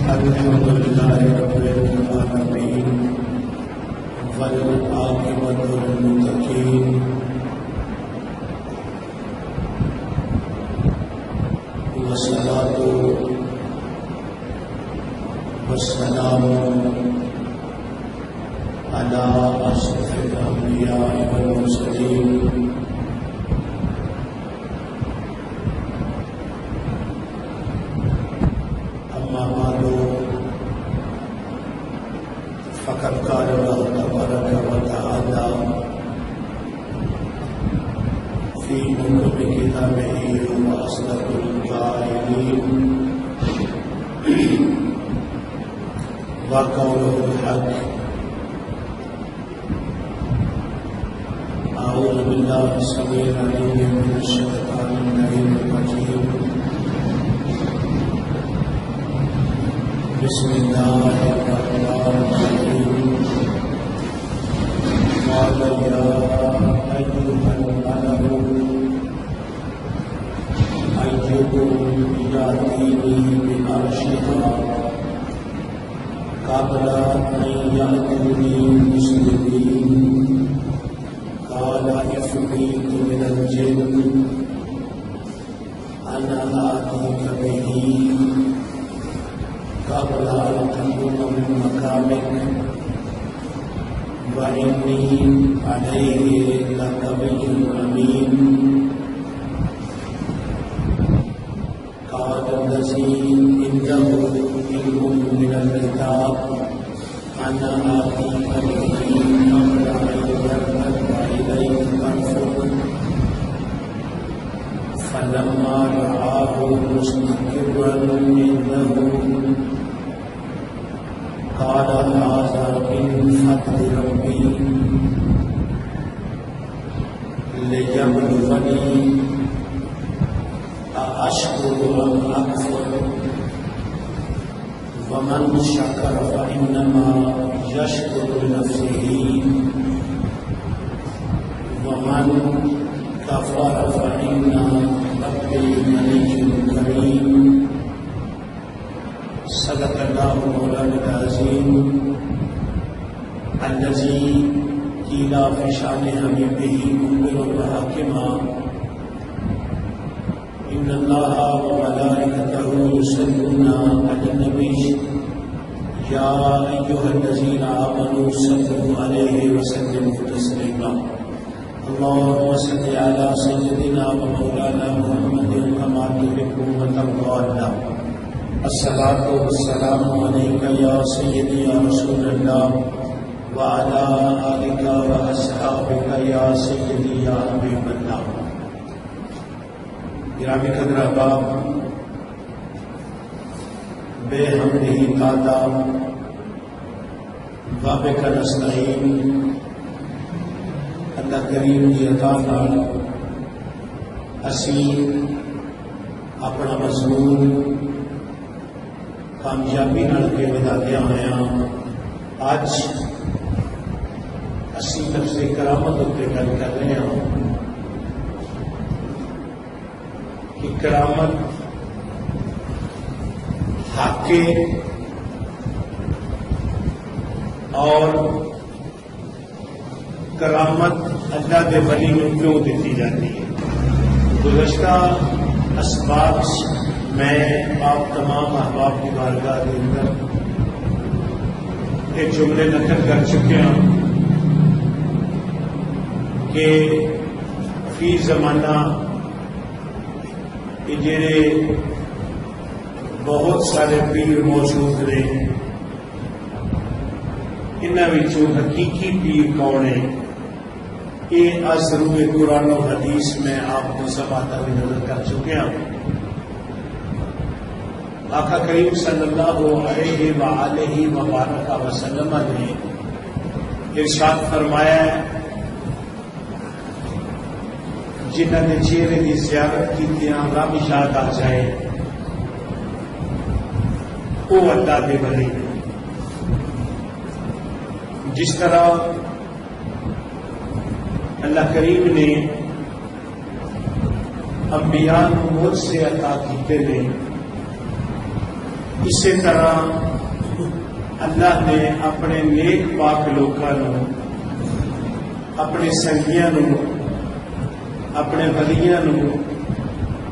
الحمد لله رب العالمين والعاقبة للمتقين والصلاة والسلام على أشرف الأنبياء والمرسلين فقد قال الله تبارك وتعالى في محكم كتابه وأصدق القائلين وقوله الحق. أعوذ بالله السميع العليم من الشيطان اللعين الرجيم. بسم الله الرحمن الرحيم. قال يا أيها الملأ أيكم يأتيني بعرشها قبل أن يأتوني مسلمين. قال عفريت من الجن أنا آتيك به قبل أن تكون من مقامك وإني عليه لقوي أمين. قال الذي عنده علم من الكتاب أنا آتيك به قبل أن يرتد إليك طرفك فلما رآه مستقرا عنده قال هذا من فضل ربي ليبلغني أأشكر أم أكفر ومن شكر فإنما يشكر لنفسه ومن كفر فإن ربي غني كريم. صدق الله مولانا العظيم الذي قيل في شأن حبيبه مخبرا وحاكما إن الله وملائكته يصلون على النبي يا أيها الذين آمنوا صلوا عليه وسلموا تسليما. اللهم صل على سيدنا ومولانا محمد كما تحب وترضى. الصلاة والسلام عليك يا سيدي يا رسول الله وعلى آلك وأصحابك يا سيدي يا حبيب الله. گرامی قدر احباب، بے حمدہ تعالی وبک نستعین. اللہ کریم کی عطا نال اسی اپنا مضمون کامیابی نال کے وداعدیا ہوا. اج اسی لفظ کرامت اتنے گل کر رہے ہیں کہ کرامت حق اور کرامت اللہ کے ولی کو کیوں دیتی جاتی ہے. گزشتہ اسباب میں آپ تمام احباب کی بارگاہ کے اندر ایک جملے نقل کر چکے ہیں کہ فی زمانہ جڑے بہت سارے پیر موجود نے، انہاں وچوں حقیقی پیر کون ہے یہ از روئے قرآن و حدیث میں آپ کو سماعتہ بھی نظر کر چکے ہیں. آقا کریم صلی اللہ علیہ وآلہ وبارک وسلم نے ارشاد فرمایا ہے جنہوں نے چہرے کی زیارت کی رب یاد آ جائے وہ اللہ دے ولی. جس طرح اللہ کریم نے انبیاء کو مجھ سے عطا کیتے ہیں اسی طرح اللہ نے اپنے نیک پاک لوگوں اپنے سنگیاں اپنے ولیاں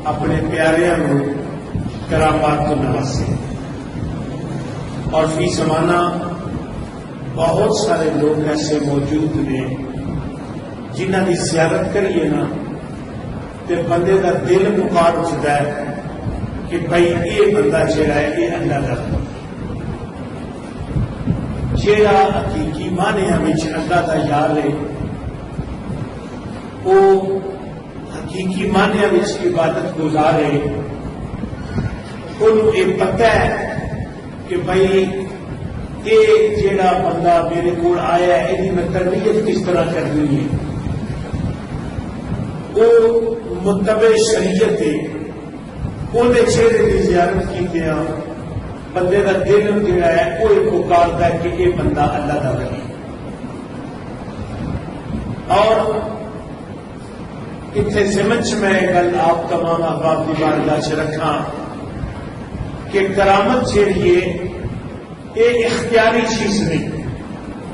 اپنے پیاریاں کرامات تو نوازے اور فی زمانہ بہت سارے لوگ ایسے موجود نے جنہ کی زیارت کریے نا تو بندے کا دل پکار اٹھتا ہے کہ بھائی یہ بندہ جہاں ہے یہ اللہ کا جہاں حقیقی معنی اللہ کا یار ہے وہ حقیقی معنی عبادت گزارے انہوں یہ پتہ ہے کہ بھائی یہ جہاں بندہ میرے کو آیا ہے یہ میں تربیت کس طرح کرنی ہے وہ متبع شریعت ہے وہ چہرے کی زیارت کی گیا بندے کا دل جہا ہے وہ ایک پکارتا ہے کہ یہ بندہ اللہ کا ولی اور اتنے سمجھ میں گل آپ تمام احباب کی بارگاہ چ رکھا کہ کرامت جہی ہے یہ اختیاری چیز نہیں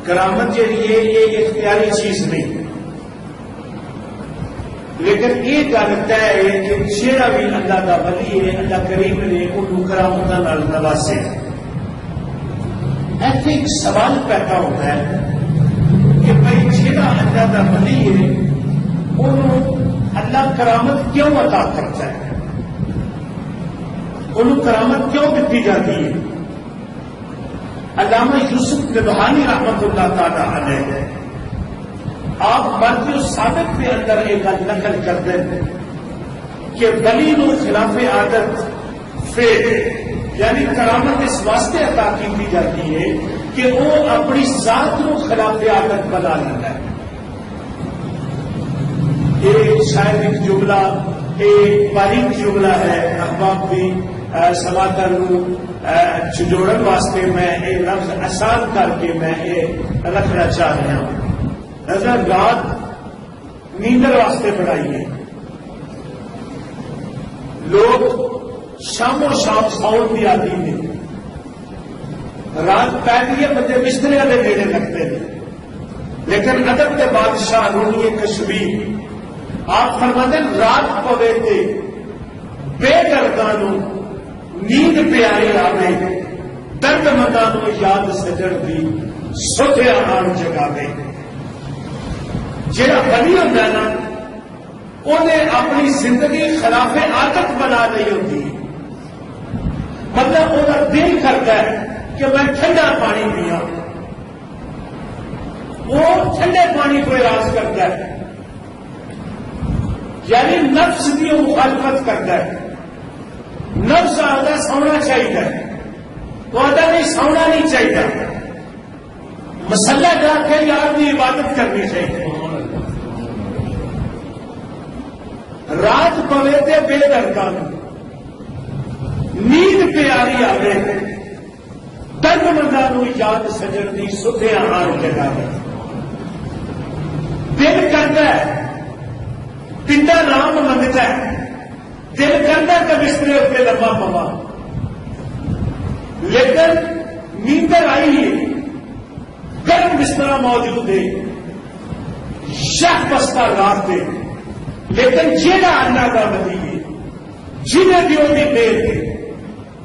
کرامت جہی ہے یہ اختیاری چیز نہیں لیکن یہ گل طے ہے کہ جہاں بھی اللہ کا ولی ہے اللہ کریم نے انہوں کرامت نوازے ایسے ایک سوال پیدا ہوتا ہے کہ بھائی جہاں اللہ کا ولی ہے انہوں اللہ کرامت کیوں عطا کرتا ہے انہوں کرامت کیوں دیتی جاتی ہے علامہ یوسف نبہانی رحمت اللہ تعالی علیہ آپ مرضی ثابت کے اندر ایک نقل کرتے ہیں کہ ولی نو خلاف عادت فیل یعنی کرامت اس واسطے عطا کی جاتی ہے کہ وہ اپنی ذات نو خلاف عادت بنا لیتا ہے یہ شاید ایک جملہ ایک باریک جملہ ہے احباب بھی سماعت جوڑن واسطے میں یہ لفظ آسان کر کے میں یہ رکھنا چاہ رہا ہوں نظر رات نیندر واسطے بنائی ہے لوگ شام و شام ساؤن کی آتی ہے رات پی گئی ہے بندے بسترے والے نیڑے لگتے ہیں لیکن ادب کے بادشاہ رونی کشمیر آپ فرماتے ہیں رات پوے تے بے دردانوں نیند پیاری آوے درد مندانوں یاد سجڑ دی سوتیا آن جگا دے جہاں ولی ہوتا ہے نا انہیں اپنی زندگی خلاف عادت بنا رہی ہوتی ہے مطلب وہ دل کرتا ہے کہ میں ٹھنڈا پانی پیا وہ ٹھنڈے پانی کو اراض کرتا ہے یعنی نفس کی مخالفت کرتا ہے نفس آتا سونا چاہیے وہ آتا نہیں سونا نہیں چاہیے مسلح جا کے یار کی عبادت کرنی چاہیے رات پوے تے بے دردان نیند پیاری آوے درد مندانوں یاد سجن دی ستیا آن جگہ دل کرتا ہے پنڈا نام منگتا ہے دل کرتا کہ بسترے اتنے لمبا پوا لیکن نیندر آئی ہے گرم بستر موجود ہے شہ بستہ رات دے لیکن جہاں اللہ کا ولی ہے جنہیں بھی وہ میل ہے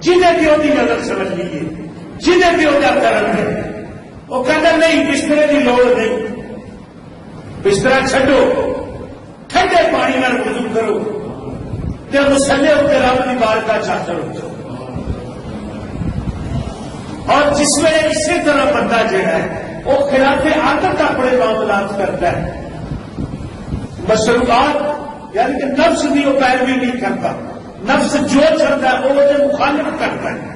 جنہیں بھی وہ نظر سمجھ لیے جنہیں بھی وہ کرم ہے وہ کہتا نہیں بسترے کی لوڑ نہیں بستر چھڈو ٹھنڈے پانی میں وضو کرو تے مسلے اتنے رب کی بارگاہ چاہتے ہو اور جس میں اسی طرح بندہ جہاں ہے وہ خلاف عادت اپنے معاملات کرتا ہے مشروبات یعنی کہ نفس کی وہ پیروی نہیں کرتا نفس جو چلتا ہے وہ مخالف کرتا ہے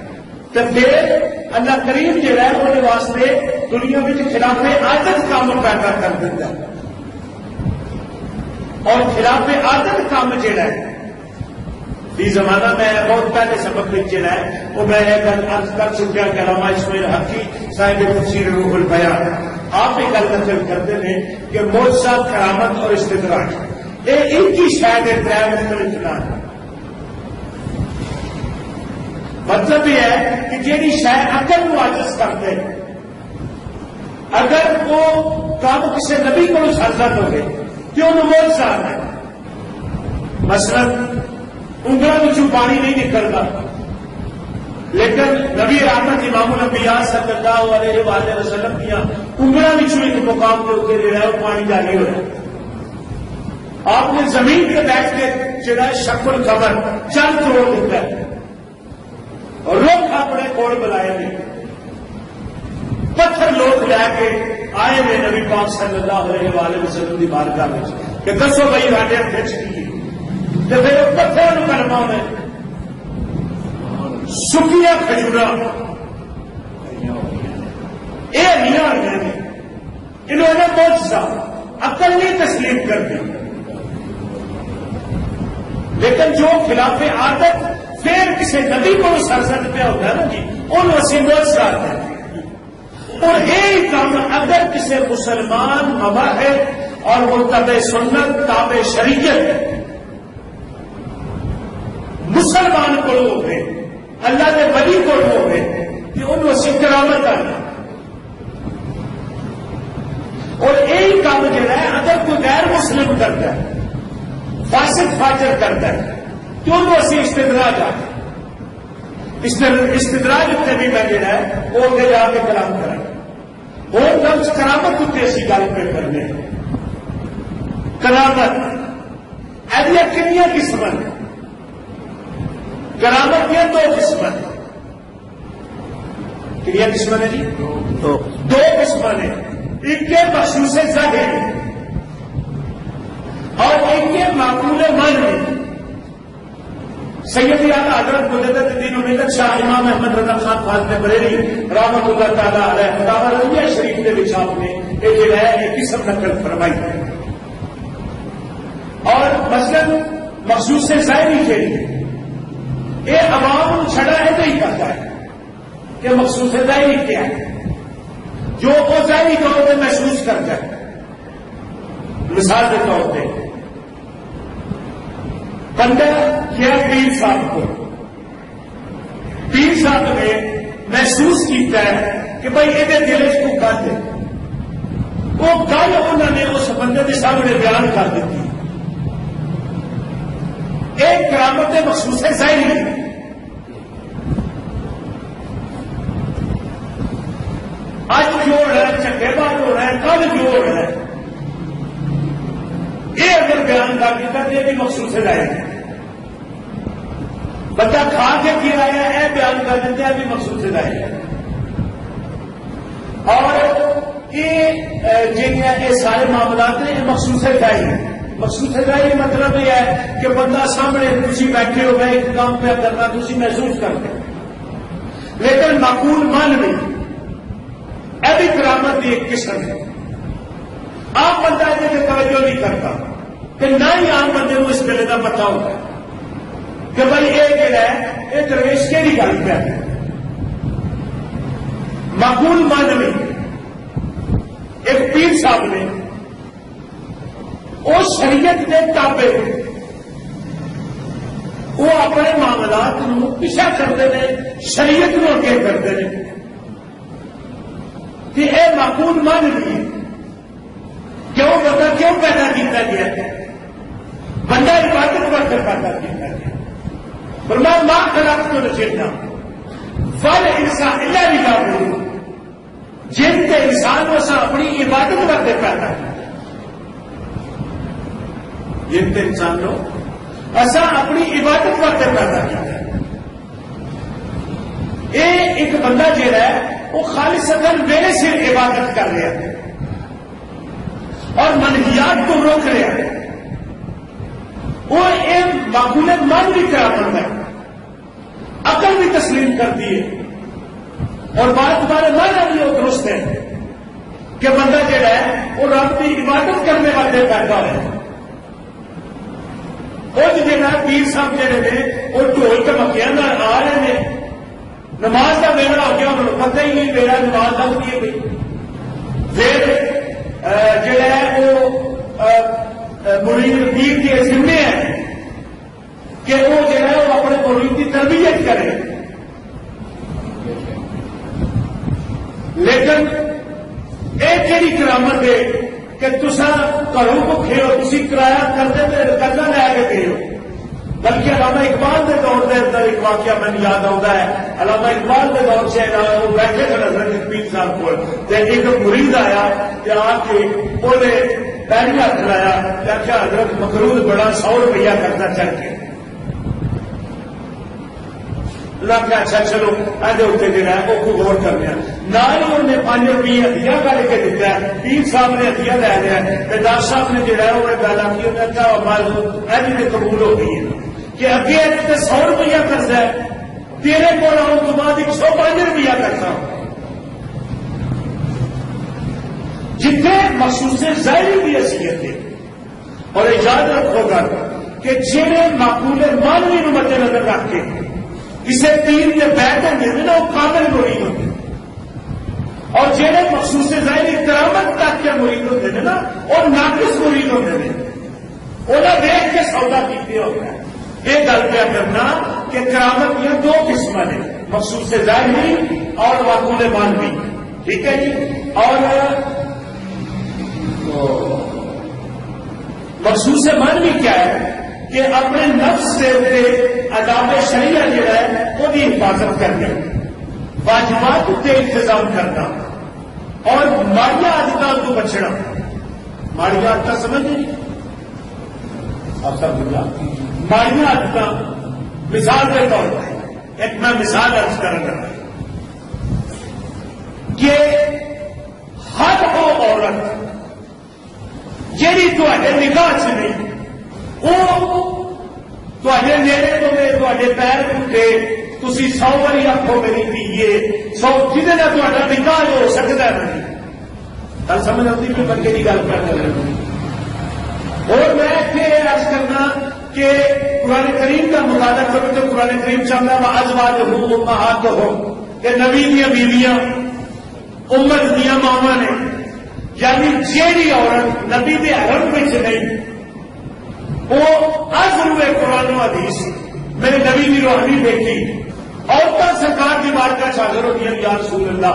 تو پھر اللہ کریم جہاں ہے وہ واسطے دنیا میں خلاف عادت کام پیدا کر دیتا ہے اور خلاف عادت کام جہاں ہے اس زمانہ میں بہت پہلے سبق میں جہاں ہے وہ میں گل عرض کر چکا کہ علامہ اسماعیل حقی صاحب تفسیر روح البیان آپ یہ گل نقل کرتے ہیں کہ معجزہ کرامت اور استدراج یہ ایک ہی شاید ہے تر مختلف ہے مطلب یہ ہے کہ جیڑی شاید عقل کو عاجز کرتے اگر وہ کام کسی نبی کو حاصل ہو گئے کہ انہوں موجزہ ہے. مثلا انگلوں میں پانی نہیں نکلتا لیکن نبی رحمت امام الانبیاء صلی اللہ علیہ وآلہ وسلم دیا انگلوں میں ایک مقام کے اوپر جو ہے وہ پانی جاری ہو رہا ہے. آپ نے زمین پہ بیٹھ کے جڑا شکل قبر چل توڑ دیتا ہے اور لوگ اپنے کول بلائے گئے پتھر لوگ لے کے آئے ہوئے نبی پاک صلی اللہ علیہ وآلہ وسلم کی بارگاہ میں کہ دسو بھائی ہاڈے ہاتھ کی تو پھر پتھر کرنا انہیں سکیا کھجورا یہ نہیں آ گئے انہوں نے معجزہ عقل نہیں تسلیم کر دی لیکن جو خلاف عادت پھر کسی نبی کو سرزد پہ ہوتا ہے نا جی انہوں اسی معجزہ آتا ہے. اور یہی کام اگر کسی مسلمان مواحد اور متبع سنت تابع شریعت مسلمان کو ہو گئے اللہ کے ولی کو ہو گئے کہ انہوں سے کرامت آنا. اور یہی کام جو ہے اگر کوئی غیر مسلم کرتا ہے فاسق فاجر کرتا ہے تو انہوں اسی استدراج آتا ہے. استدراج اتنے بھی میں جڑا ہے وہ اگے جا کے کلام کریں اور لفظ کرامت اتنے اسی گل پہ کرنے کرامت ایسا کنیا قسم کرامت دیا دو قسم کنیا قسم نے جی دو قسم نے ایک کے مخصوص ظاہر اور ایک کے معقول من. سیدی اعلیٰ حضرت مجدد الدین ملت شاہ امام احمد رضا خان فاضل بریلوی رحمۃ اللہ تعالی علیہ فتاوی رضویہ شریف کے وچ آپ نے یہ جو ہے یہ قسم نقل فرمائی ہے. اور مثلا مخصوص سے ظاہری کے لیے یہ عوام چھڑا ہے نہیں کرتا ہے کہ مخصوص ظاہری کیا ہے جو وہ ظاہری طور پہ محسوس کرتا ہے. مثال کے طور پہ بندہ کیا پیر صاحب کو پیر صاحب نے محسوس کیتا ہے کہ بھائی یہ دل کو گل ہے وہ گل انہوں نے اس بندے کے سامنے بیان کر دیتی. ایک کرامت مخصوص ہے ظاہری آج جو ہو رہا ہے چکے بعد ہو رہا ہے کل جو ہو رہا ہے یہ اگر بیان کر دیتا تو یہ بھی مخصوص ہے ظاہری. بندہ کھا کے پھر آیا ہے بیان کر دیتے ہیں بھی مخصوص ظاہر ہے. اور یہ سارے معاملات ہیں یہ مخصوص ظاہر. مخصوص ظاہر مطلب یہ ہے کہ بندہ سامنے تھی بیٹھے ہو گئے ایک کام پہ کرنا تھی محسوس کرتے لیکن معقول مان نہیں. ایسی کرامت کی ایک قسم ہے. عام بندہ یہ توجہ نہیں کرتا کہ نہ ہی عام بندے کو اس ویلے کا پتا ہوتا ہے کہ بھائی یہ جڑا ہے یہ درویش کے بھی گل پہ معقول مان نہیں. ایک پیر صاحب نے وہ شریعت کے تابع وہ اپنے معاملات کو پیچھا کرتے ہیں شریعت کو اگے کرتے ہیں کہ یہ معقول مان نہیں کیوں بندہ کیوں پیدا کیا گیا بندہ عبادت پر پیدا کیا گیا. فرمایا ماں خلاق تو نچینا فل انسان اللہ بھی کام جن کے انسان کو اپنی عبادت کرتے پیدا کیا جن کے انسان کو اصا اپنی عبادت کرتے پیدا کیا. یہ ایک بندہ جہاں ہے وہ خالصتاً میرے سے عبادت کر رہا ہے اور منہیات کو روک رہا ہے. وہ ایک معقول من بھی کرا پڑتا ہے عقل بھی تسلیم کرتی ہے اور بات تمہارے مانا بھی وہ درست ہے کہ بندہ جہاں ہے وہ رب کی عبادت کرنے والے پیدا ہے. وہ جہاں پیر صاحب جہے نے وہ ڈھول چمکیاں آ رہے ہیں نماز کا ویلا ہو گیا انہوں نے پتہ ہی نہیں میرا نماز لگتی ہے گئی. پھر جہاں ہے وہ مرید پیر کے ذمے ہے کہ وہ جو ہے وہ اپنے مرید کی تربیت کرے لیکن ایک کہڑی کرامت ہے کہ تسا گھروں بھوکے ہو، تھی کرایہ کرتے قرضہ لے کے گئے ہو. بلکہ علامہ اقبال کے دور کے اندر ایک واقعہ مجھے یاد آتا ہے. علامہ اقبال کے دور سے وہ بیٹھے تھے حضرت پیر صاحب کو، ایک مرید آیا آ کے انہیں پیری ہاتھ لایا کیا حضرت مقروض بڑا 100 روپیہ کرتا چل کے. اللہ کیا اچھا چلو ایسے اتنے جڑا ہے وہ غور کرنے نال انہوں نے 5 روپیے ہدیہ کر کے دیتا ہے. پیر صاحب نے ہدیہ لے لیا ہے. دار صاحب نے جڑا ہے وہ گل آتی انہیں کیا معلوم ایسی قبول ہو گئی ہے کہ اگے 100 روپیہ قرضہ ہے، تیرے کو آؤں تو بعد 105 روپیہ کرتا ہوں. جتنے مخصوص ظاہری کی حیثیت ہے. اور یاد رکھو گا کہ جہے معقول مانوی نو مد نظر رکھ کے کسی پیر کے بیٹھ ہوتے نا وہ قابل مرید ہوتے، اور جہے مخصوص ظاہری کرامت تک کے مرید ہوتے ہیں نا وہ ناقص مرید ہوتے ہیں. انہیں دیکھ کے سودا کیتے ہوتا ہے. یہ گل کیا کرنا کہ کرامت یہ 2 قسم ہیں، مخصوص ظاہری اور معقول مانوی. ٹھیک ہے جی. اور مخصوص مانوی کیا ہے کہ اپنے نفس سے عذاب شریعہ جڑا ہے وہ بھی حفاظت کرنا، واجبات کے انتظام کرنا اور ماڑیاں عادتوں کو بچنا. ماڑیاں عادت سمجھ نہیں آپ سب ماڑیاں عادت مثال کے طور پر ایک میں مثال عرض کر رہا کہ ہر وہ عورت جیڑی تھوڑے نگاہ چ نہیں وہ نیڑے تو تے پیر ٹوٹے تھی 100 باری آخو میری دیے 100 جہاں کا تا نکاح ہو سکتا ہے نہیں. گل سمجھ آتی کہ بندے کی گل کر رہے. اور میں اتنے عرض کرنا کہ قرآن کریم کا مطالعہ کرو تو قرآن کریم چاہتا ہے ازواج ہو امہات ہو کہ نبی دیا بیویاں امت دیا ماواں نے، یعنی جیڑی عورت نبی کے حرم میں نہیں وہ ازروے قرآن و حدیث میرے نبی کی روحانی بیٹی عورتیں سرکار کی بارگاہ حاضر ہوتی ہیں. یا رسول اللہ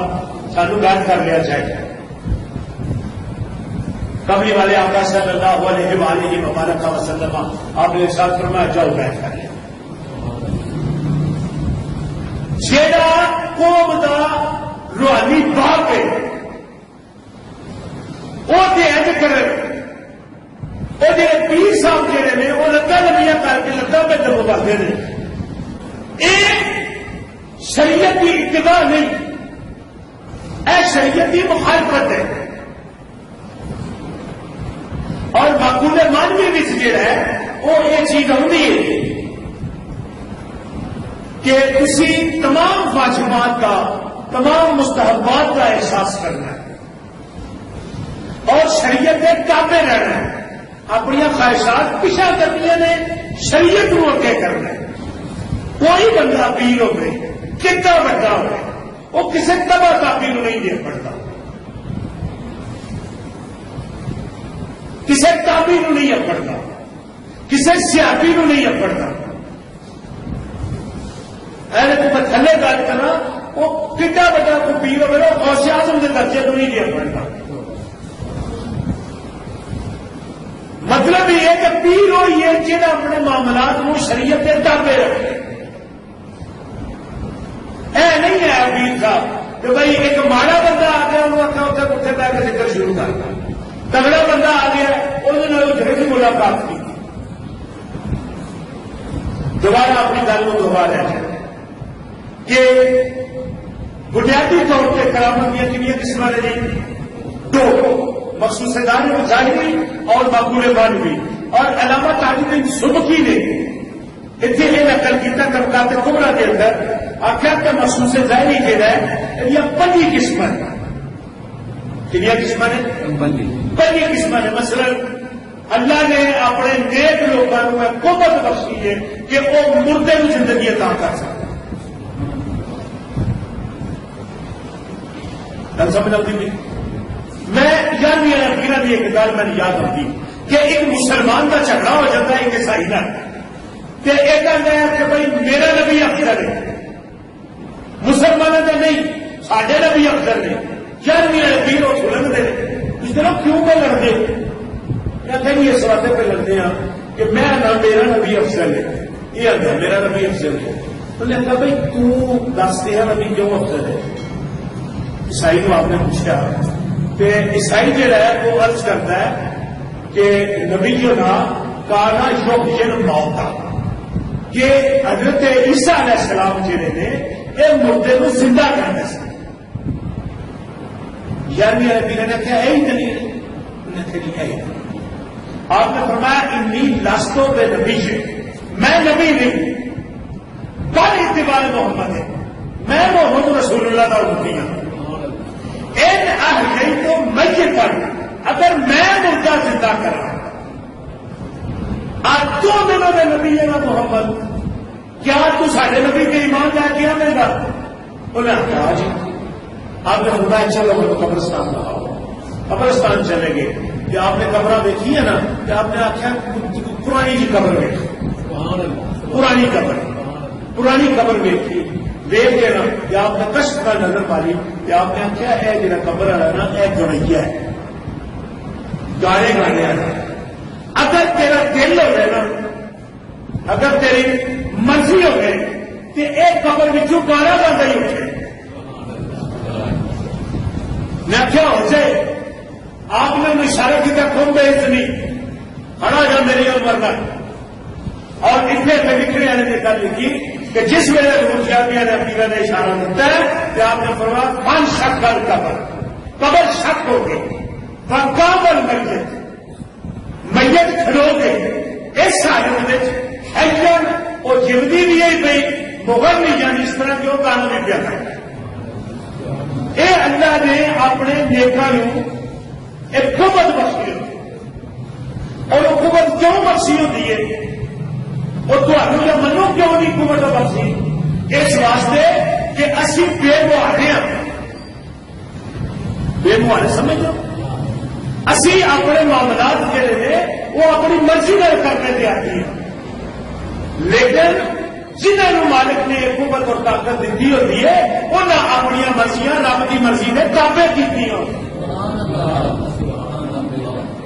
سانو یاد کر لیا چاہیے. کملی والے آقا صلی اللہ علیہ وآلہ وبارک وسلم آپ نے ارشاد فرمایا جاؤ بیٹھ کر لیا. جیڑا قوم دا روحانی باپ ہے وہ اج کرے وہ جڑے پیر صاحب جہے نے وہ لگا لمیا کر کے لگا پہ دبو کرتے ہیں. یہ شریعت کی اتباع نہیں، اے شریعت کی مخالفت ہے. اور معقول مانوی بھی جڑا ہے وہ یہ چیز آتی ہے کہ کسی تمام واجبات کا تمام مستحبات کا احساس کرنا ہے اور شریعت کے تابع رہنا ہے. اپنی خواہشات پیچھا کرنی نے، شریعت کو اگے کرنا ہے. کوئی بندہ پیر ہو گئے کتنا بڑا ہو گئے وہ کسی تباہ تابی نہیں دے پڑتا، کسی تابی نہیں اپڑتا، کسی سیاپی نہیں اپڑتا. ایسے تو تھلے گل کرنا وہ کتنا بڑا کو پیر ہو گیا غوث اعظم کے درجے کو نہیں دے پڑتا. مطلب یہ کہ پیر ہوئی ہے جہاں اپنے معاملات کو شریعت کے تابع رکھے. اے نہیں ہے پیر صاحب کہ بھائی ایک ماڑا بندہ آ گیا انہوں نے اتنے کٹھے پہ کے ذکر شروع کرتا، تگڑا بندہ آ گیا انہوں نے جھڑ کی ملاقات کی. دوبارہ اپنی گل کو دوبارہ کہ بنیادی طور پہ کرامت دیا کنیا قسم نے 2 مخصوص ظاہری اور معقول مانوی. اور علامہ تاجدین سبکی نے اتنے یہ نقل کیا طبقات کبرا کے اندر آخیا کہ مخصوص ظاہری جہاں ہے یہ 5 قسم ہے. کنیا قسم نے 5 قسم نے. مثلا اللہ نے اپنے نیک لوگوں کو قوت بخشی ہے کہ وہ مردے کو زندگی عطا کر سکتے. سمجھ آتی تھی میں یاد ایک گل میں یاد آتی کہ ایک مسلمان کا جھگڑا ہو جاتا ہے ایک عیسائی کا کہ ایک کہتا ہے کہ بھائی میرا نبی افضل ہے، مسلمانوں کا نہیں سارے نبی افضل نے. 11ویں والے دین اتوں لگتے ہیں. اس طرح کیوں پہ لڑتے؟ میں کہ اس واسطے پہ لڑتے ہیں کہ میں نہ میرا نبی افضل ہے، یہ آتا میرا نبی افضل ہے. تو نے کہا بھائی تو دس تیرا نبی کیوں افضل ہے؟ عیسائی کو آپ نے پوچھا کہ عیسائی جہاں ہے وہ عرض کرتا ہے کہ نبی جو نا کانا یوگین موتا کہ حضرت عیسیٰ علیہ السلام جہے نے یہ مردے کو زندہ کرنے سے. یعنی نبی نے کیا ہے ہی دلیل؟ آپ نے فرمایا انی لاستوں پہ نبی ہے، میں نبی نہیں، پر اتباع محمد ہے، میں محمد رسول اللہ کا امتی ہوں. ان احیئی تو میت پر اگر میں مردہ زندہ کرا آج 2 دنوں میں نبی ہے نا محمد، کیا تو سارے نبی کے ایمان لے کے آنے گا؟ انہیں کہا جی. آپ نے فرمایا چلو قبرستان لاؤ. قبرستان چلیں گے کہ آپ نے قبر دیکھی ہے نا کہ آپ نے آخیا پرانی جی قبر دیکھی، پرانی قبر دیکھی دیکھ کے نا کہ آپ نے کشت کا نظر ماری کہ آپ نے آخیا ہے جا قبر والا نا یہ گڑیا ہے، گانے گانے والا. اگر تیرا دل ہو گئے نا، اگر تیری مرضی ہو گئی تو ایک قبر بچوں گانا گاتا ہی اٹھے. میں کیا ہو جائے آپ نے اشارہ کیا کون بے اتنی کھڑا جا میری عمر کا. اور اتنے پہ لکھنے والے نے گل لکھی کہ جس ویلے روشیابیاں نے اپنی نے اشارہ دیتا ہے کہ آپ نے فرمایا 5 شک کر قبر شک ہو گئی کامل میت کھلو گئی. اس حالت میں حیران اور جلدی بھی ہے پی مغل نہیں جانی اس طرح کی وہ کام بھی پیا کر. اے اللہ نے اپنے نیکاں ایک قوت بخشی ہوتی اور وہ قوت کیوں بخشی ہوتی ہے اور تمہیں جب منو کیوں نہیں قوت بخشی؟ اس واسطے کہ اسی بے مہارے ہیں. بے مہارے سمجھو اسی اپنے معاملات جڑے نے وہ اپنی مرضی نال کرنے دے آتی ہیں، لیکن جنہوں مالک نے قوت اور طاقت دیتی ہوتی ہے انہیں اپنی مرضیاں رب کی مرضی نے تابع کی.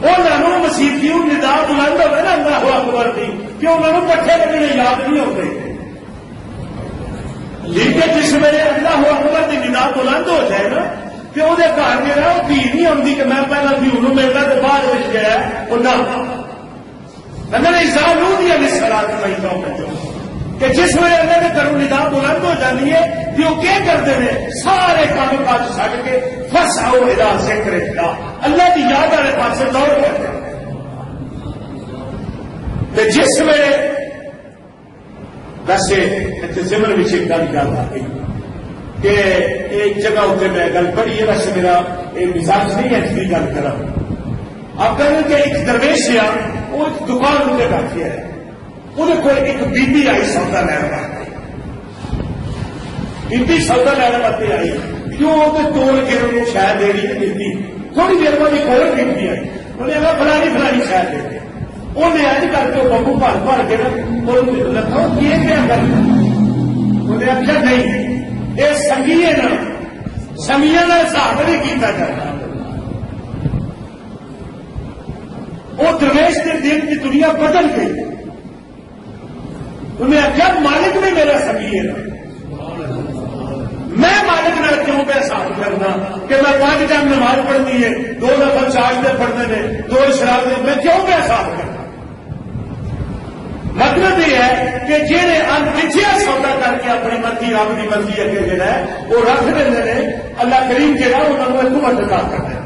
انہوں مسیح کی ندا بلند ہوئے نا اللہ اکبر کی کہ انہوں پٹھے لگنے یاد نہیں ہوتے. لیکن جس ویلے اللہ اکبر کی ندا بلند ہو جائے نا کہ وہ گھر میرا وہ دھی نہیں آتی کہ میں پہلے دھی ملتا تو بعد میں گیا وہ نہ کہ جس ویلے اللہ کے گھروں ندا بلند ہو جاتی ہے کہ وہ کیا کرتے ہیں سارے کام کاج چڈ کے فس آؤ ادا ذکر اللہ کی یاد والے پاس دوڑ کرتے ہیں. جس ویلے ویسے زمن میں ایک گل آ گئی کہ ایک جگہ اتنے میں گل پڑھی ہے، ویسے میرا ایک مزاج نہیں ہے کی گل کرا. آپ کہیں کہ ایک درویش ہے وہ ایک دکان اتنے بیٹھے ہے، وہ ایک بی بی آئی سودا لین واسطے، بی سودا لین واسطے آئی کیوں تو توڑ کے انہوں شاید دے رہی ہے بی. تھوڑی دیر بعد ایک اور بی آئی انہیں اگر فلانی شاید دے دے انہیں ایج کر کے ببو بھر بھر کے لگا یہ کیا کرنا. انہیں آخیا نہیں یہ سنگھی ہے نا، سنگیاں کا حساب نہیں کیا جاتا. وہ درویش کے دل کی دنیا بدل گئی. انہیں آخیا مالک نے میرا سنگھی ہے نا، میں مالک نے کیوں پہ حساب کرنا کہ میں 5 ٹائم نماز پڑھنی ہے، 2 نفل چاہتے پڑھنے نے، 2 اشراق نے، میں کیوں پہ حساب کرنا. مطلب یہ ہے کہ جہے انچیا سودا کر کے اپنی مرضی رب کی مرضی اگے جڑا ہے وہ رکھ دیں اللہ کریم جہاں انہوں نے حکومت ادا کرنا ہے.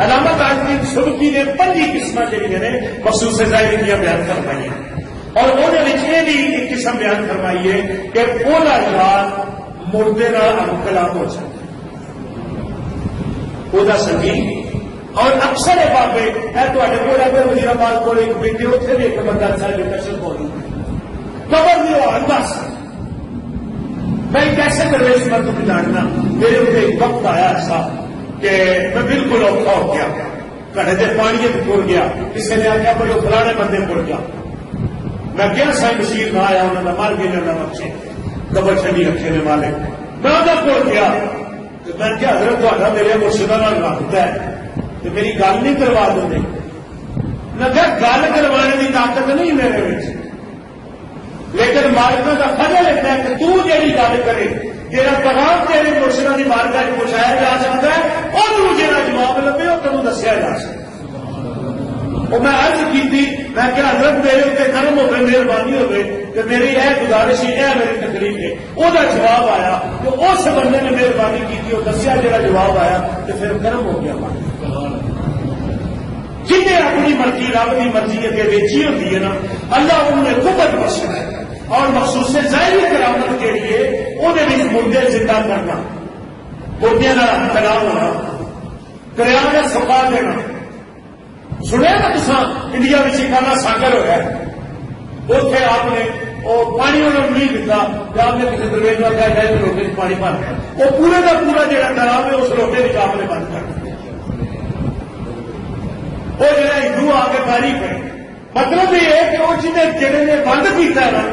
علامہ آدمی سبکی نے 5 قسم جہاں نے مخصوص ظاہری دیا بیان کروائی اور وہ یہ بھی ایک قسم بیان کروائی ہے کہ پولا یار مردے کا انقلاب ہو سکتا ہے سنگی. اور اکثر بابے وزیر آباد کو ایک بیٹے اتنے بھی ایک بندہ کشن بولی قبر بھی بس میں کیسے درویش مرد کو جاننا. میرے اتنے ایک وقت آیا ایسا کہ میں بالکل اوکھا ہو گیا، گھڑے سے پانی پڑ گیا، کسی نے آخیا بڑے فلانے بندے پڑ گیا. میں کیا سائن بشیر نہ آیا انہوں نے مار گئے نہ بچے قبر چلی رکھے نے والے میں پڑ گیا. میں کیا حضرت تا میرے مرشدہ رابطہ ہے تو میری گل نہیں کروا دیں. میں کیا گل کروانے کی طاقت نہیں میرے لیکن مالکوں کا فضل لیتا ہے کہ تو جیڑی گل کرے جہاں پیغام تیرے مرشدہ کی بارگاہ پہنچایا جا سکتا ہے اور جہاں جواب لگے وہ تمہیں دسیا جا سکتا. وہ میں عرض کی تھی میں کہ حضرت میرے اتنے کرم ہوئے مہربانی ہوئے کہ میری یہ گزارش ہی ہے میری تقریب ہے وہ جواب آیا کہ اس بندے نے مہربانی کی تھی وہ دسیا جہاں جواب آیا تو پھر کرم ہو گیا. جنہیں اپنی مرضی رب کی مرضی اگے ویچی ہوتی ہے نا اللہ انہوں نے قوت بخشنا ہے اور مخصوص ظاہری کرامت کے لیے وہ مردے زندہ کرنا مردے کا تناؤ ہونا دریا کا سفا دینا. سنیا نا تصا انڈیا میں کھانا ساگر ہوا اتنے آپ نے وہ پانی انہوں نے نہیں دیتا کہ آپ نے کسی درویش میں کہا جائے روٹے سے پانی بھر گیا وہ پورے کا پورا جہاں تالاب ہے اس روٹے کی آپ نے بند کر دیا. وہ جہاں ہندو آ کے تاریخ ہے مطلب یہ ہے کہ وہ جنہیں جڑے نے بند کیا نا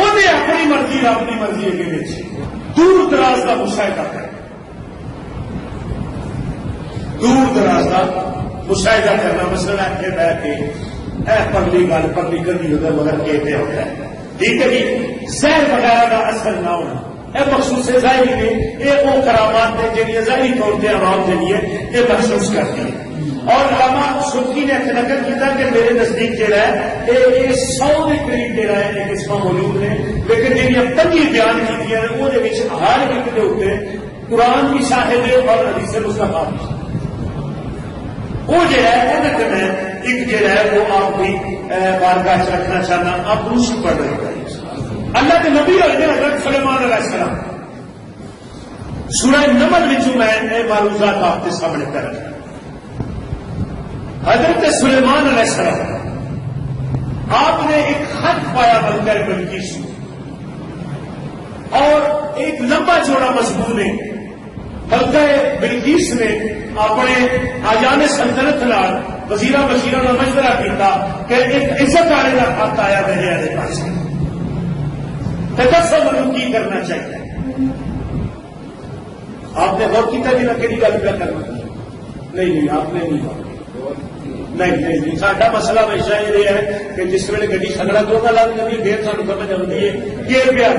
انہیں اپنی مرضی رب کی مرضی اگے بیچی دور دراز کا مشاہدہ کر دور دراز کا مشاہدہ کرنا مسئلہ اتنے بہ کے اے پرلی گل پرلی کرنی ہوتا مگر کہتے ہوتا ہے ٹھیک ہے جی. زہر وغیرہ کا اثر نہ ہونا یہ مخصوص ظاہری نے یہ وہ کرامات نے جہاں ظاہری طور پہ عوام کے لیے یہ محسوس کرتی ہے. اور علامہ سبکی نے نقل کیا کہ میرے نزدیک جہاں ہے یہ 100 کے قریب جہاں ہے ایک قسم موجود نے لیکن جہاں 25 بیان کی وہ ہر ایک کے اتنے قرآن کی شاہد ہے اور حدیث مصطفیٰ بھی وہ جو ہے میں ایک جو ہے وہ آپ کی بارگاہ رکھنا چاہنا آپ دوسری پڑھ رہے ہیں. اللہ کے نبی اور حضرت سلیمان علیہ السلام سورہ نمل میں معروضات آپ کے سامنے کر رکھا. حضرت سلیمان علیہ السلام آپ نے ایک خط پایا بنکر بلقیس اور ایک لمبا چوڑا مضمون ہے. بلکہ بلقیس نے اپنے آجان سلطنت نال وزیرہ بشیرہ کا مشورہ کیا کہ ایک عزت والے کا خط آیا میرے پاس تو دسو مجھے کی کرنا چاہیے. آپ نے غور کیا جی میں کہڑی گل پہ کرنا نہیں آپ نے نہیں ساڈا مسئلہ ہمیشہ یہ ہے کہ جس ویلے گڈی سگڑا تو لگ جاتی پھر سانو سمجھ آتی ہے کہ پیا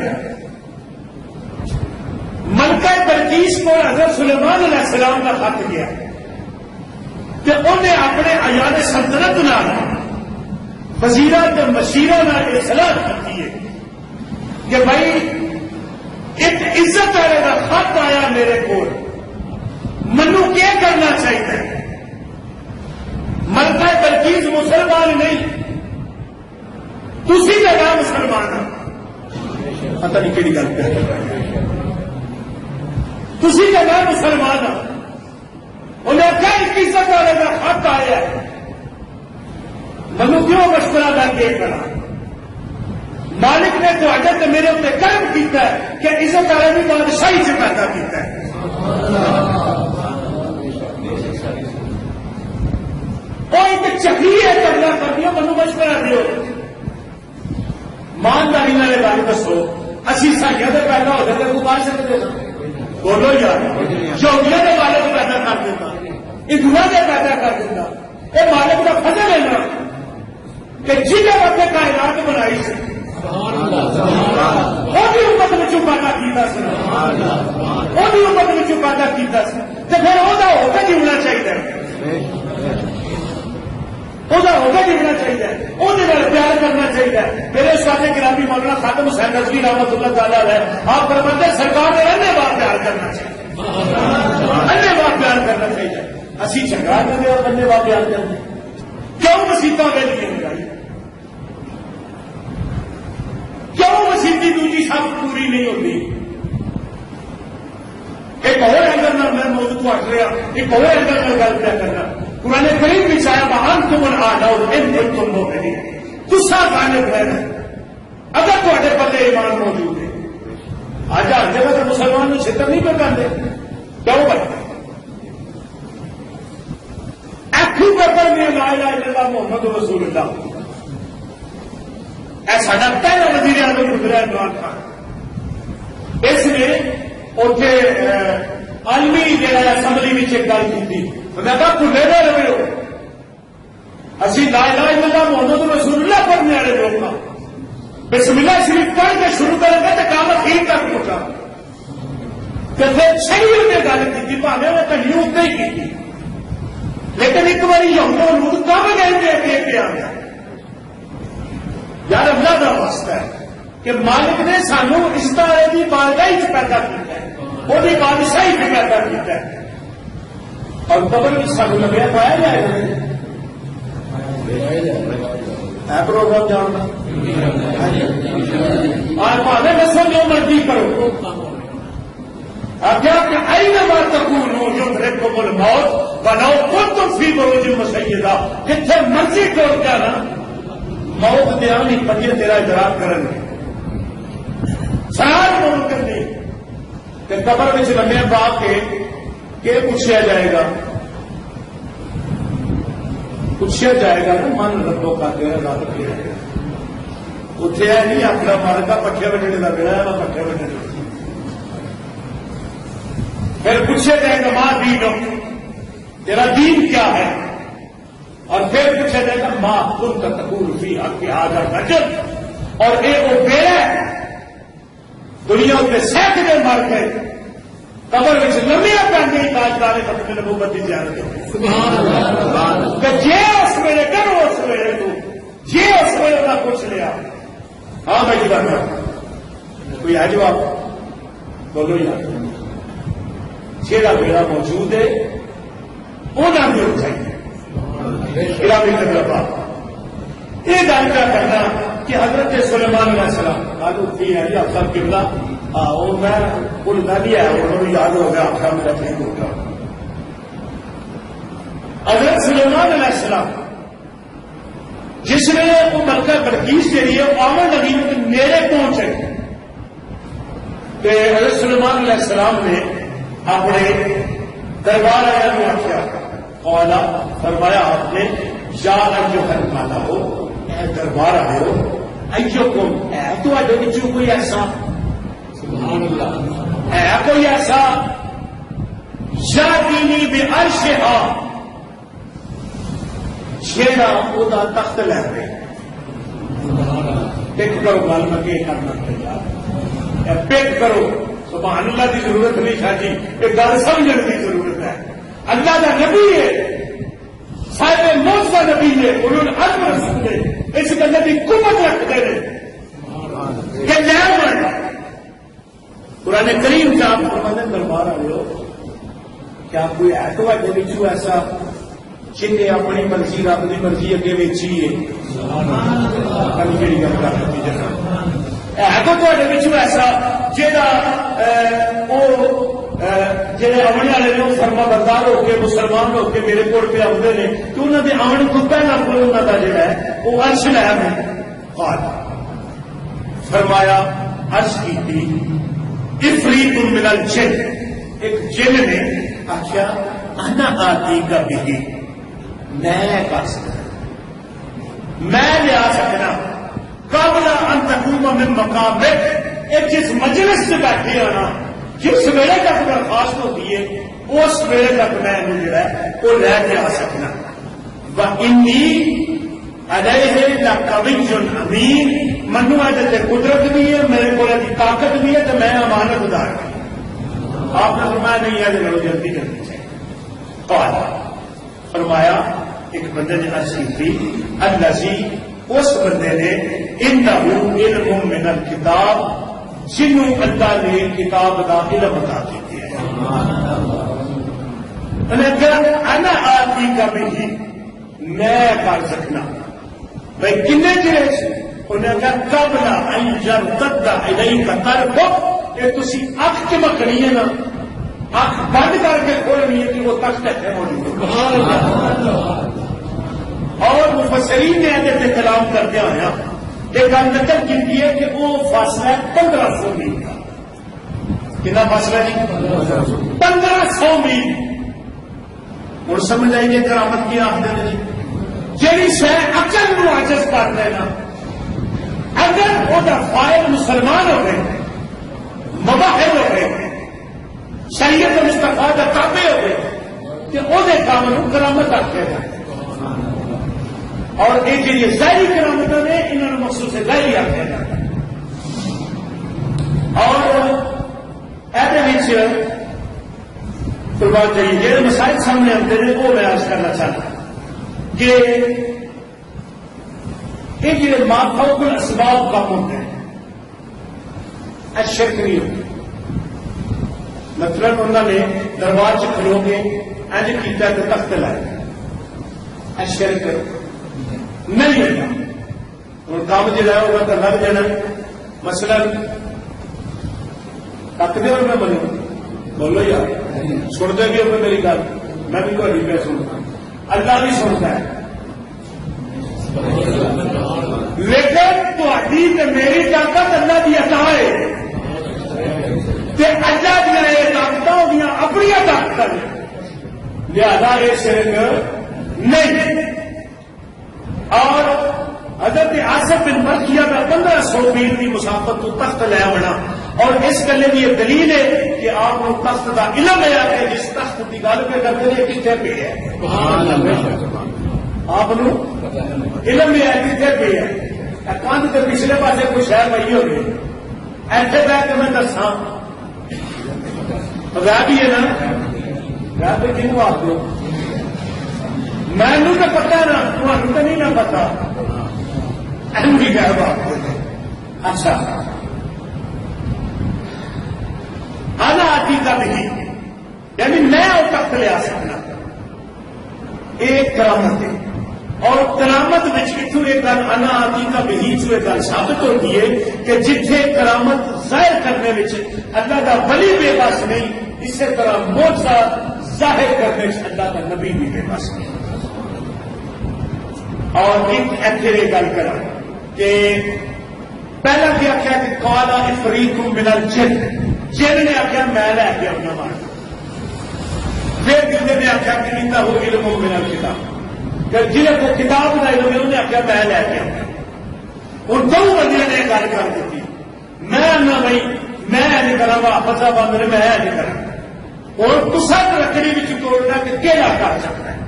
ملکہ بلقیس کو حضرت سلیمان علیہ السلام کا خط گیا کہ انہیں اپنے ایان سلطنت نال وزیرہ کے مشیرہ نال اصلاح کی ہے کہ بھائی ایک عزت والے کا خط آیا میرے کو منو کیا کرنا چاہیے. ملکہ بلقیس مسلمان نہیں تسی جگہ مسلمان پتہ نہیں کہڑی گل کر تسی جگہ مسلمان انہیں کیا عزت والے کا خط آیا ہے منو کیوں مشورہ کر کے کرا. مالک نے تو اگر تو میرے اتنے کرم کیتا ہے کہ عزت والے بھی بادشاہی سے پیدا کیتا ہے. کوئی چکری ہے کرنا کرنی منو مشورہ دیو مانداری والے گل دسو اسی ساڈیاں تو پیدا ہو جاتے کو پا سکتے بولو یار چوکیاں کے والے کو پیدا کر دیتا ہندو سے پیدا کر دیتا یہ مالک کا فضل ہے نا کہ جنہیں اپنے کائنات بنائی سی وہی امت میں پیدا کیتا سی وہی امت میں پیدا کیتا سی تو پھر وہ ہوتا جیونا چاہیے وہ ہوگا جینا چاہیے وہ پیار کرنا چاہیے. میرے ساتھ گرامی مولانا خاتم حسین رضوی رحمۃ اللہ تعالیٰ ہے آپ فرماتے ہیں سرکار نے انے بار پیار کرنا چاہیے انے بار پیار کرنا چاہیے. اسی جھگڑا کرتے اور انے بار پیار کرتے کیوں مسیطا ویلیاں لگائی کیوں مسیطی دوسری سب پوری نہیں ہوتی. ایک اور اینگل میں موضوع ہٹ رہا ایک اور اینگل میں گل پہ کرنا. قرآن کریم بھی چاہے بہان تم آڈاؤ تم لوگ گسا غالب ہے اگر تے پلے ایمان موجود ہے. آج ہر جگہ تو مسلمان کو چھتر نہیں پہ کرتے کیوں کرتے ایکو کرتا میں لا الہ الا اللہ محمد رسول اللہ. اے ساڈا پہلا وزیر اعظم گزرا عمران خان اس نے اتنے عالمی جہاں اسمبلی میں ایک گل کی میں کہا بھولے نہ رہو اسی لا الہ الا اللہ محمد رسول اللہ پڑھنے والے لوگ نا بسم اللہ شریف پڑھ کے شروع کریں گے تو کام اخیر تک پہنچا کہ پھر صحیح نے گل کی بھاوے وہ کہیں اتنے ہی کی لیکن ایک بار یہود کم گئے کے آ گیا یار اللہ کا واسطہ ہے کہ مالک نے سانو اس طرح کی بادشاہی پیدا کیا ہے وہ بادشاہی سے پیدا کیا ہے اور قبر بھی سانو لگیا پایا جائے پروگرام جاننا اور پاوے دسو جو مرضی کرو کیا کہ این بار تکونوا یدرککم الموت ولو کنتم فی بروج مشیدہ جتھے مرضی ٹور کے نا موت دے آنی پجے تیرا ادراک کرن گے سارا ممکن نہیں کہ قبر میں لمبے پا کے کہ پوچھا جائے گا نا من ربو کا تیرا رب کیا ہے اتنے ہے نہیں اپنا من کا پٹھے بٹھنے کا گڑا ہے پٹھے بٹھنے پھر پوچھا جائے گا ماں دین تیرا دین کیا ہے اور پھر پوچھا جائے گا ماں خود کا تقول فی حق آدھا نجر اور ایک وہ بیڑا ہے دنیا کے سینکڑے مر گئے قبر میں لمبیا پہ گئی تاجدار ختم نبوت کی زیارت کہ جے اس ویلے کرو اس ویلے تو جے اس ویلے کا پوچھ لیا ہاں میں جی بات کوئی ہے جواب بولو یار جہاں بیڑا موجود ہے انہوں نے اٹھائی یہ گل کیا کرنا کہ حضرت سلیمان علیہ السلام آج اٹھی ہے جی افسر قبلہ وہ میں بھولتا بھی ہے انہوں نے یاد ہو گیا آخر میرا ٹھیک ہو گیا حضرت سلیمان علیہ السلام جس نے وہ ملکہ بلقیس کے لیے آمن لگی کہ میرے پہنچے کہ حضرت سلیمان علیہ السلام نے اپنے دربار آیا میں آخیا قالا فرمایا آپ نے یا ایھا الملأ اے دربار آئے ہو ایھکم اے تواڈے وچوں کوئی ایسا سبحان اللہ ہے کوئی ایسا یاتینی بعرشھا جیڑا خدا تخت لے رہے پک کرو گل میں کہ کرنا تیار پک کرو سبحان اللہ کی ضرورت نہیں شاہی یہ گل سمجھنے کی ضرورت ہے اللہ کا نبی ہے صاحب موسیٰ نبی ہے انہوں نے عزم رسول ہے اس گلے کی قوت رکھتے ہیں کہ نعمت قرآن کریم کا آپ فرماتے دربار آئے ہو کیا کوئی ہے تو بچوں ایسا جن نے اپنی مرضی رب کی مرضی اگے ویچی ہے کبھی گل کر سکتی جگہ ہے تو ایسا جہے آنے والے نے فرما بردار ہو کے مسلمان ہو کے میرے کول پہ آتے ہیں تو انہوں نے آن کو پہلا کوئی انہوں کا جڑا ہے وہ عرش لیا ہے فرمایا عرش کی افریت من الجن ایک جن نے آخیا انا آتی کا بھی میں کر سکتا میں لیا سکنا قبل ان تقوم من مقامک ایک جس مجلس سے بیٹھے آنا جس ویلے تک درخواست ہوتی ہے اس ویلے تک میں جو ہے وہ لے کے آ سکنا وَإِنِّي عَلَيْهِ لَقَوِيٌّ أَمِينٌ منو ہے قدرت بھی ہے میرے کو طاقت بھی ہے تو میں امانت دار ہوں آپ نے فرمایا نہیں ہے لوگ جلدی کرنی چاہیے قال فرمایا ایک بندے نے عرض کی تھی الذی اس بندے نے انه علم من الکتاب جنوں اللہ نے کتاب کا علم عطا کیا ہے انا آتی کا بھی میں کر سکنا بھائی کنے چرے انہیں کہا قبل ان یرتد الیک طرفک کہ تسی اکھ چمکنی ہے نا اکھ بند کر کے کھولنی ہے کہ وہ تخت ہے اور مفسرین نے اگر سے کلام کرتے آیا ایک گل نقل کی ہے کہ وہ فاصلہ 1500 میل کا کتنا فاصلہ جی 1500 میل اور سمجھ آئیے کرامت کی آخر جی جیڑی شہ عقل نو عاجز کر دینا اگر وہ فائل مسلمان ہو گئے مباحث ہو گئے کہ وہ کام کرامت آخیا جائے. اور یہ جی ظاہری کرامت نے انہوں نے مخصوص ظاہری آخیا جاتا ہے. اور یہ قربان چاہیے جہاں مسائل سامنے آتے ہیں وہ میں آج کرنا چاہتا ہوں کہ یہ جڑے مافوق الاسباب کام ہوتے ہیں شرک نہیں ہوتے. مثلاً انہوں نے دربار سے کھلو کے انج کیتا تو تخت لائے شرک نہیں ہوتا. ہوں کام جہاں ہوگا تو لگ جانا. مثلاً تکتے ہو میں بولوں بولو یار سنتے بھی ہو میری گل میں بھی تھوڑی پہ سنتا اللہ بھی سنتا ہے لیکن تھی میری طاقت اللہ کی عطا ہے اللہ دیا یہ طاقت ہوگی اپنی طاقت لہذا یہ شرک نہیں. اور حضرت آصف بن برقیہ کا 1500 میل کی مسافت تو تخت لیا بنا. اور اس گلے کی یہ دلیل ہے کہ آپ کو تخت کا علم ہے کہ جس تخت کی گل پہ کرتے ہیں کتنے پہ ہے. آپ علم ہے کتنے پہ ہے. کندھ کے پچھلے پاس کوئی شہر پی ہوگی ایسے بہ کے میں دسا بھی ہے نا پہ کنو آپ کو مینو تو پتا ہے نا تمہیں تو نہیں نہ پتا بھی کہہ بات. اچھا آنا آتی کا نہیں یعنی میں وہ تخت لیا سکنا ایک کرامت ہے. اور کرامت میں اتوں یہ گل انا آتی کا بہی چ گل ثابت ہوتی ہے کہ جتنے کرامت ظاہر کرنے میں اللہ کا ولی بے بس نہیں اسی طرح موجزہ ظاہر کرنے سے اللہ کا نبی بھی بے بس نہیں. اور ایک ایتھے یہ گل کرا کہ پہلا کیا آخیا کہ قالا افریق من الجن جن نے آخیا میں لے کے اپنا مار. پھر کسی نے آخیا کہ انہا ہو علم من الکتاب جنہیں کو کتاب کا علم ہے انہیں آخیا میں لے کے آیا. ان دو بندے نے گل کر دی میں نہ بھائی میں نہیں کرا فتح بند نے میں نہیں کرا. اور تصا لکڑی توڑنا کہ کہڑا کر سکتا ہے.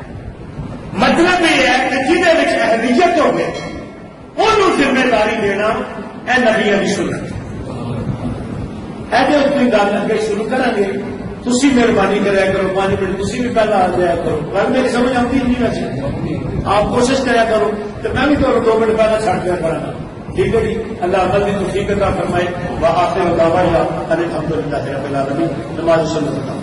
مطلب یہ ہے کہ جہد اہلیت ہوگی انہوں ذمہ داری دینا اے نبی کی سنت. ایسے اس کی گل اگے شروع کریں گے تھی مہربانی کرا کرو 5 منٹ تھی بھی پہلے آ جایا کرو. گل میری سمجھ آتی نہیں ویسے آپ کوشش کرا کرو تو میں بھی تمہیں 2 منٹ پہلے چھڑ دیا کرا. ٹھیک ہے جی. اللہ عمل کی توفیق عطا فرمائے. وآخر دعوانا ان الحمد للہ رب العالمین. نماز سنت